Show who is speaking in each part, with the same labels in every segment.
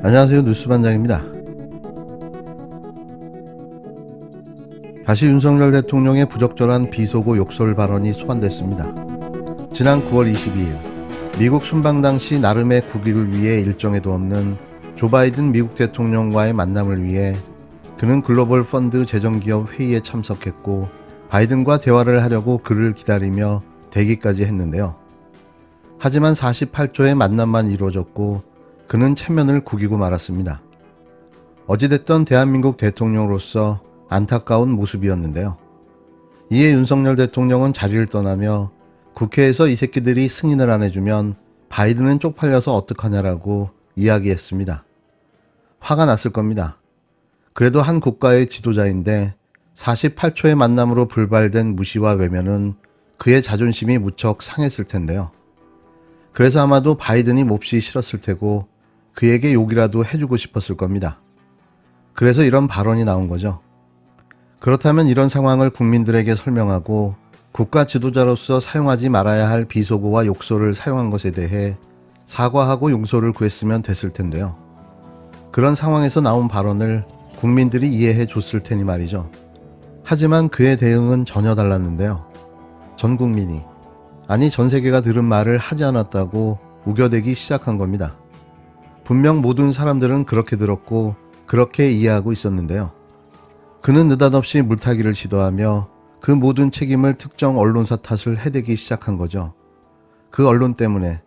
Speaker 1: 안녕하세요, 뉴스반장입니다. 다시 윤석열 대통령의 부적절한 비속어 욕설 발언이 소환됐습니다. 지난 9월 22일 미국 순방 당시 나름의 국익을 위해 일정에도 없는 조 바이든 미국 대통령과의 만남을 위해 그는 글로벌 펀드 재정기업 회의에 참석했고 바이든과 대화를 하려고 그를 기다리며 대기까지 했는데요. 하지만 48초의 만남만 이루어졌고 그는 체면을 구기고 말았습니다. 어찌됐던 대한민국 대통령으로서 안타까운 모습이었는데요. 이에 윤석열 대통령은 자리를 떠나며 국회에서 이 새끼들이 승인을 안 해주면 바이든은 쪽팔려서 어떡하냐라고 이야기했습니다. 화가 났을 겁니다. 그래도 한 국가의 지도자인데 48초의 만남으로 불발된 무시와 외면은 그의 자존심이 무척 상했을 텐데요. 그래서 아마도 바이든이 몹시 싫었을 테고 그에게 욕이라도 해주고 싶었을 겁니다. 그래서 이런 발언이 나온 거죠. 그렇다면 이런 상황을 국민들에게 설명하고 국가 지도자로서 사용하지 말아야 할 비속어와 욕설을 사용한 것에 대해 사과하고 용서를 구했으면 됐을 텐데요. 그런 상황에서 나온 발언을 국민들이 이해해 줬을 테니 말이죠. 하지만 그의 대응은 전혀 달랐는데요. 전 국민이, 아니 전 세계가 들은 말을 하지 않았다고 우겨대기 시작한 겁니다. 분명 모든 사람들은 그렇게 들었고 그렇게 이해하고 있었는데요. 그는 느닷없이 물타기를 시도하며 그 모든 책임을 특정 언론사 탓을 해대기 시작한 거죠. 그 언론 때문에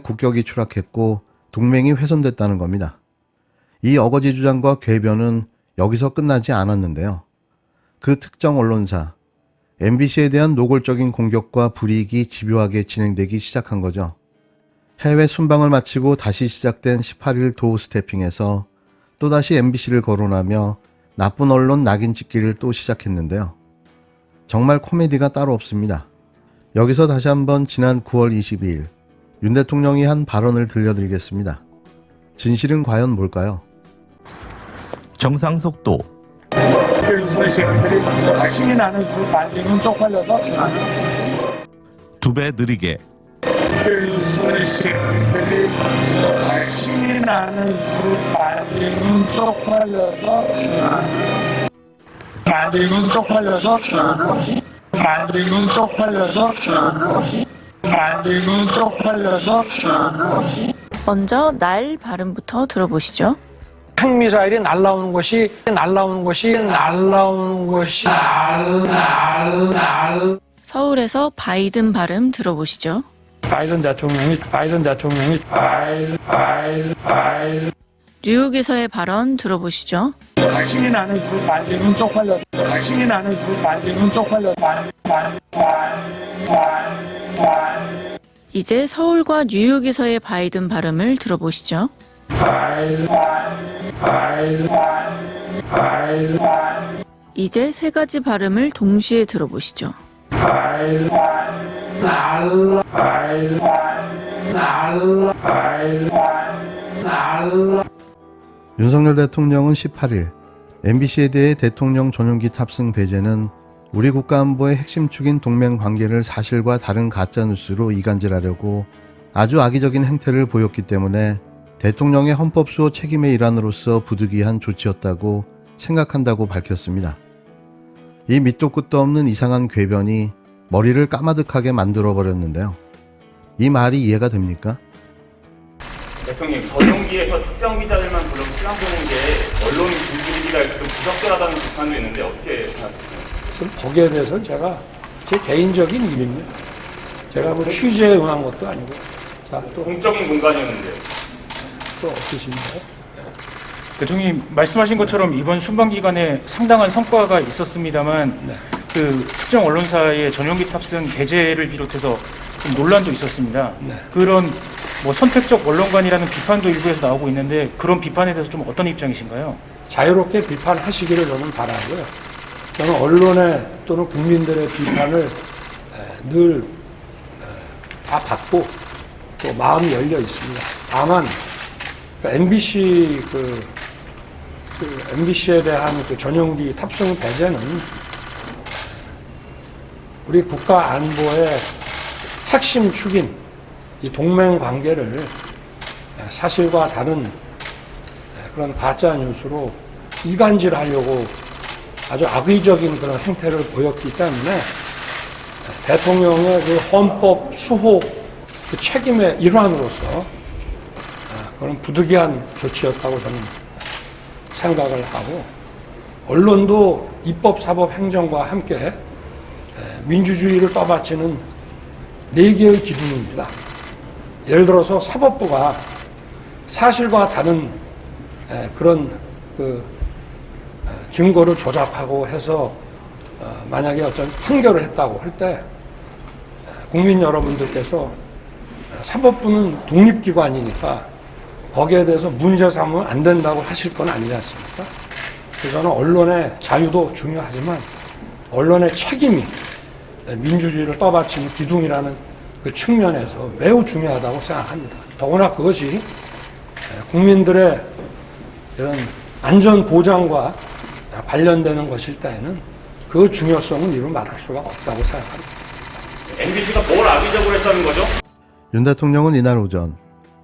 Speaker 1: 국격이 추락했고 동맹이 훼손됐다는 겁니다. 이 어거지 주장과 궤변은 여기서 끝나지 않았는데요. 그 특정 언론사, MBC에 대한 노골적인 공격과 불이익이 집요하게 진행되기 시작한 거죠. 해외 순방을 마치고 다시 시작된 18일 도어 스태핑에서 또다시 MBC를 거론하며 나쁜 언론 낙인 찍기를 또 시작했는데요. 정말 코미디가 따로 없습니다. 여기서 다시 한번 지난 9월 22일 윤 대통령이 한 발언을 들려드리겠습니다. 진실은 과연 뭘까요?
Speaker 2: 정상 속도
Speaker 3: 신이 나는 그 반응은 쪽팔려서
Speaker 2: 2배 느리게
Speaker 3: 신이 나는 그 반응은 쪽팔려서 반응은 쪽팔려서 반응은 쪽팔려서 반응은 쪽팔려서
Speaker 4: 먼저 날 발음부터 들어보시죠.
Speaker 5: 핵미사일이 날라오는 것이
Speaker 4: 서울에서 바이든 발음 들어보시죠.
Speaker 3: 바이든 대통령이
Speaker 4: 뉴욕에서의 발언 들어보시죠.
Speaker 3: 신이 나는 그 반응은 쪽팔려서 신이 나는 그 반응은 쪽팔려서
Speaker 4: 이제 서울과 뉴욕에서의 바이든 발음을 들어보시죠. 이제 세 가지 발음을 동시에 들어보시죠.
Speaker 1: 윤석열 대통령은 18일 MBC에 대해 대통령 전용기 탑승 배제는 우리 국가안보의 핵심 축인 동맹 관계를 사실과 다른 가짜뉴스로 이간질하려고 아주 악의적인 행태를 보였기 때문에 대통령의 헌법수호 책임의 일환으로서 부득이한 조치였다고 생각한다고 밝혔습니다. 이 밑도 끝도 없는 이상한 궤변이 머리를 까마득하게 만들어버렸는데요. 이 말이 이해가 됩니까?
Speaker 6: 대통령, 전용기에서 특정 기자들만 불러서 시간 보는 게 언론 분위기가 좀 부적절하다는 비판도 있는데 어떻게 생각하세요?
Speaker 5: 거기에 대해서는 제가 제 개인적인 일입니다. 제가 뭐 취재에 응한 것도 아니고. 자, 또
Speaker 6: 공적인 공간이었는데요.
Speaker 5: 없으십니까?
Speaker 7: 대통령님 말씀하신 것처럼 이번 순방 기간에 상당한 성과가 있었습니다만
Speaker 5: 네.
Speaker 7: 그 특정 언론사의 전용기 탑승 배제를 비롯해서 좀 논란도 있었습니다.
Speaker 5: 네.
Speaker 7: 그런 뭐 선택적 언론관이라는 비판도 일부에서 나오고 있는데 그런 비판에 대해서 좀 어떤 입장이신가요?
Speaker 5: 자유롭게 비판하시기를 저는 바라고요. 저는 언론의 또는 국민들의 비판을 늘 다 받고 또 마음이 열려 있습니다. 다만 MBC MBC에 대한 그 전용기 탑승 배제는 우리 국가 안보의 핵심 축인 이 동맹 관계를 사실과 다른 그런 가짜 뉴스로 이간질하려고 아주 악의적인 그런 행태를 보였기 때문에 대통령의 그 헌법 수호 그 책임의 일환으로서 그런 부득이한 조치였다고 저는 생각을 하고, 언론도 입법, 사법, 행정과 함께 민주주의를 떠받치는 4개의 기둥입니다. 예를 들어서 사법부가 사실과 다른 그런 그 증거를 조작하고 해서 만약에 어떤 판결을 했다고 할 때 국민 여러분들께서 사법부는 독립기관이니까 거기에 대해서 문제 삼으면 안 된다고 하실 건 아니지 않습니까? 그래서 저는 언론의 자유도 중요하지만 언론의 책임이 민주주의를 떠받치는 기둥이라는 그 측면에서 매우 중요하다고 생각합니다. 더구나 그것이 국민들의 이런 안전 보장과 관련되는 것일 때에는 그 중요성은 이루 말할 수가 없다고 생각합니다.
Speaker 6: MBC가 뭘 악의적으로 했다는 거죠?
Speaker 1: 윤 대통령은 이날 오전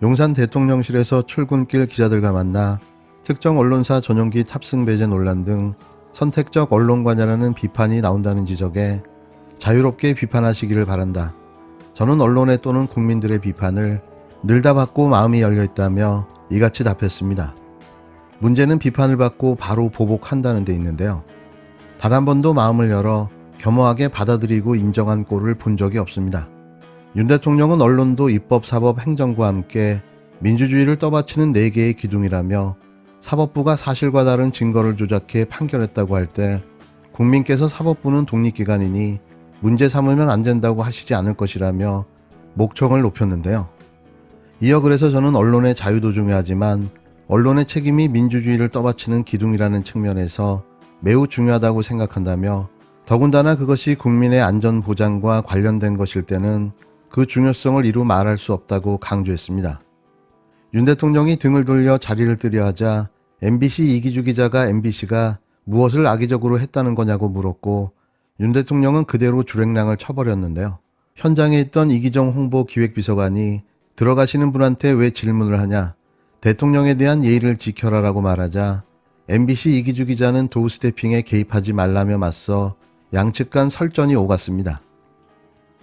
Speaker 1: 용산 대통령실에서 출근길 기자들과 만나 특정 언론사 전용기 탑승 배제 논란 등 선택적 언론관여라는 비판이 나온다는 지적에 자유롭게 비판하시기를 바란다. 저는 언론의 또는 국민들의 비판을 늘 다 받고 마음이 열려있다며 이같이 답했습니다. 문제는 비판을 받고 바로 보복한다는 데 있는데요. 단 한 번도 마음을 열어 겸허하게 받아들이고 인정한 꼴을 본 적이 없습니다. 윤 대통령은 언론도 입법, 사법, 행정과 함께 민주주의를 떠받치는 4개의 기둥이라며 사법부가 사실과 다른 증거를 조작해 판결했다고 할 때 국민께서 사법부는 독립기관이니 문제 삼으면 안 된다고 하시지 않을 것이라며 목청을 높였는데요. 이어 그래서 저는 언론의 자유도 중요하지만 언론의 책임이 민주주의를 떠받치는 기둥이라는 측면에서 매우 중요하다고 생각한다며 더군다나 그것이 국민의 안전 보장과 관련된 것일 때는 그 중요성을 이루 말할 수 없다고 강조했습니다. 윤 대통령이 등을 돌려 자리를 뜨려 하자 MBC 이기주 기자가 MBC가 무엇을 악의적으로 했다는 거냐고 물었고 윤 대통령은 그대로 주랭랑을 쳐버렸는데요. 현장에 있던 이기정 홍보기획비서관이 들어가시는 분한테 왜 질문을 하냐, 대통령에 대한 예의를 지켜라라고 말하자 MBC 이기주 기자는 도우 스태핑에 개입하지 말라며 맞서 양측 간 설전이 오갔습니다.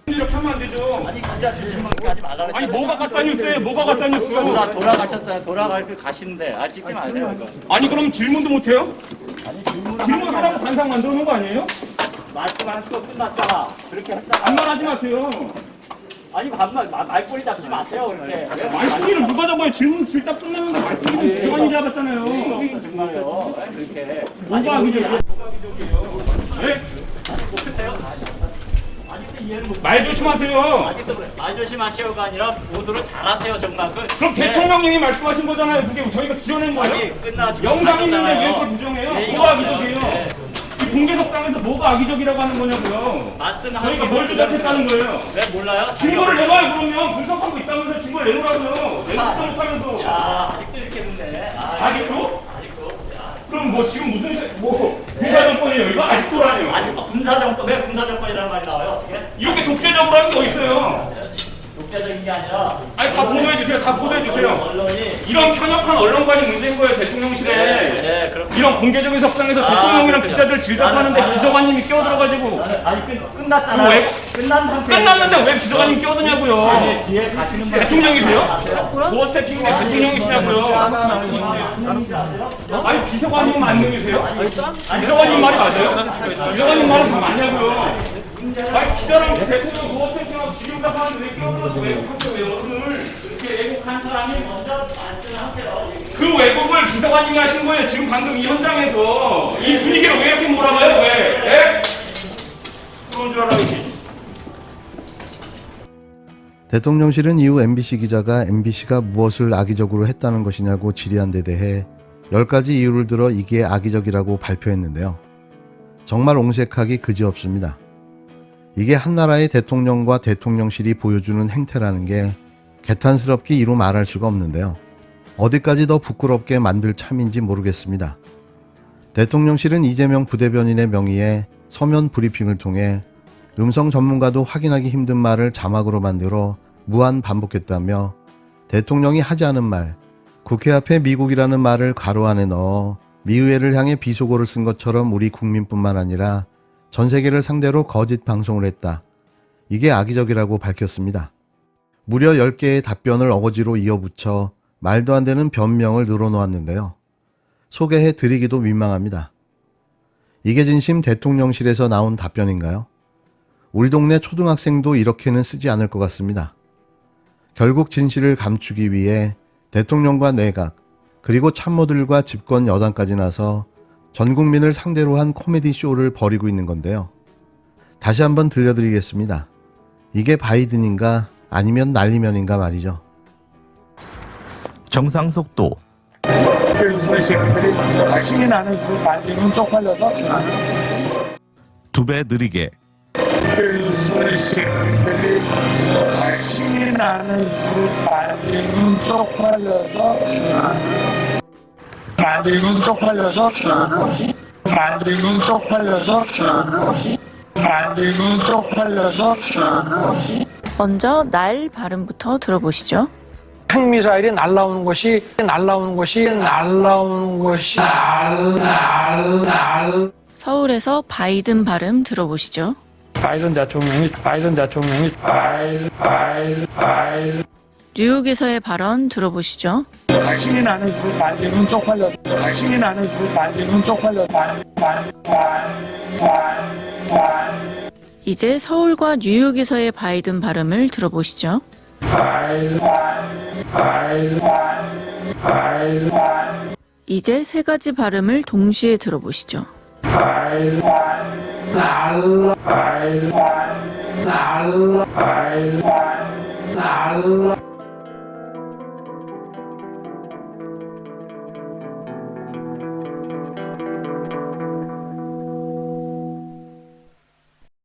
Speaker 6: 이렇게 하면 안 되죠.
Speaker 8: 아니 가짜 주신분까지 하지 말라고
Speaker 6: 아니
Speaker 8: 했잖아요.
Speaker 6: 뭐가 가짜 뉴스예요? 뭐가 가짜 뉴스?
Speaker 8: 돌아가셨어요. 돌아갈 가시는데 찍지 마세요. 이거.
Speaker 6: 아니 그럼 질문도 못 해요?
Speaker 8: 아니
Speaker 6: 질문하라고 단상 만들어 놓은 거 아니에요?
Speaker 8: 말씀할 수가 끝났잖아. 그렇게 했잖아.
Speaker 6: 반말하지 마세요.
Speaker 8: 아니 말꼬리 잡지 마세요. 그렇게.
Speaker 6: 말씀이를 누가 잡아요? 질문 질답 끝났는데 말씀이를 기관이 잡았잖아요.
Speaker 8: 정말요. 그렇게.
Speaker 6: 뭐가 악의적이에요? 네? 말 조심하세요.
Speaker 8: 아직도 그래. 말 조심하시오가 아니라 보도를 잘하세요 정말.
Speaker 6: 그럼 대통령님이 말씀하신 거잖아요. 그게 저희가 지어낸 거예요?
Speaker 8: 아니 끝나지.
Speaker 6: 영상이 있는데 왜 이렇게 부정해요? 뭐가 악의적이에요? 이 공개석상에서 뭐가 악의적이라고 하는 거냐고요? 저희가 뭘 조작했다는 거예요?
Speaker 8: 왜 몰라요?
Speaker 6: 증거를 내놔요. 그러면 분석하고 있다면서 증거를 내놓으라고요. 내놓지도 못하면서.
Speaker 8: 야 아직도 이렇게 묻네.
Speaker 6: 아직도?
Speaker 8: 아직도. 야.
Speaker 6: 그럼 뭐 지금 무슨 군사정권이에요? 이거 아직도라니요.
Speaker 8: 아니 군사정권 왜 군사정권이라는 말이 나와요? 어떻게?
Speaker 6: 이렇게 독재적으로 하는 게 어딨어요?
Speaker 8: 독재적인 게 아니라.
Speaker 6: 아니 다 보도해주세요. 다 보도해주세요.
Speaker 8: 언론이.
Speaker 6: 이런 편협한 언론관이 문제인 거예요. 대통령실에.
Speaker 8: 네, 그렇군요.
Speaker 6: 이런 공개적인 석상에서 대통령이랑
Speaker 8: 그렇군요.
Speaker 6: 기자들 질답하는데
Speaker 8: 나는-
Speaker 6: 비서관님이 끼어들어가지고
Speaker 8: 아니 끝났잖아요.
Speaker 6: 왜-
Speaker 8: 끝난 상태.
Speaker 6: 끝났는데 왜 비서관님 끼어드냐고요.
Speaker 8: 아니 뒤에 가시는 분.
Speaker 6: 대통령이세요? 도어 스태핑인데 대통령이시냐고요. 아니 비서관님 만능이세요? 비서관님 말이 맞아요? 비서관님 말은 다 맞냐고요. 아니 기자랑 대통령 도어 스태핑하고 질의응답하는데 왜 끼어들어서 왜곡하세요? 왜 언론을 이렇게 왜곡한 사람이 먼저 말씀하세요. 그 왜곡을 비서관님이 하신 거예요. 지금 방금 이 현장에서 이 분위기를 왜 이렇게 몰아가요? 왜? 예? 그런 줄 알아야지.
Speaker 1: 대통령실은 이후 MBC 기자가 MBC가 무엇을 악의적으로 했다는 것이냐고 질의한 데 대해 10가지 이유를 들어 이게 악의적이라고 발표했는데요. 정말 옹색하기 그지없습니다. 이게 한 나라의 대통령과 대통령실이 보여주는 행태라는 게 개탄스럽게 이루 말할 수가 없는데요. 어디까지 더 부끄럽게 만들 참인지 모르겠습니다. 대통령실은 이재명 부대변인의 명의의 서면 브리핑을 통해 음성 전문가도 확인하기 힘든 말을 자막으로 만들어 무한 반복했다며 대통령이 하지 않은 말, 국회 앞에 미국이라는 말을 괄호 안에 넣어 미의회를 향해 비속어를 쓴 것처럼 우리 국민뿐만 아니라 전 세계를 상대로 거짓 방송을 했다. 이게 악의적이라고 밝혔습니다. 무려 10개의 답변을 어거지로 이어붙여 말도 안 되는 변명을 늘어놓았는데요. 소개해 드리기도 민망합니다. 이게 진심 대통령실에서 나온 답변인가요? 우리 동네 초등학생도 이렇게는 쓰지 않을 것 같습니다. 결국 진실을 감추기 위해 대통령과 내각, 그리고 참모들과 집권 여당까지 나서 전 국민을 상대로 한 코미디 쇼를 벌이고 있는 건데요. 다시 한번 들려드리겠습니다. 이게 바이든인가 아니면 난리면인가 말이죠.
Speaker 2: 정상속도.
Speaker 3: 신이 나는 그 반지는 쪽팔려서
Speaker 2: 2배 느리게.
Speaker 3: 신이 나는 그 반지는 쪽팔려서 반지는 쪽팔려서 반지는 쪽팔려서 반지는 쪽팔려서
Speaker 4: 먼저 날 발음부터 들어보시죠.
Speaker 5: 핵미사일이 날라오는 것이
Speaker 4: 서울에서 바이든 발음 들어보시죠.
Speaker 5: 바이든 대통령이
Speaker 4: 뉴욕에서의 발언 들어보시죠.
Speaker 3: 신이 나는 그 반지는 쪽팔려서 신이 나는 그 반지는 쪽팔려서
Speaker 4: 이제 서울과 뉴욕에서의 바이든 발음을 들어보시죠. 이제 세 가지 발음을 동시에 들어보시죠.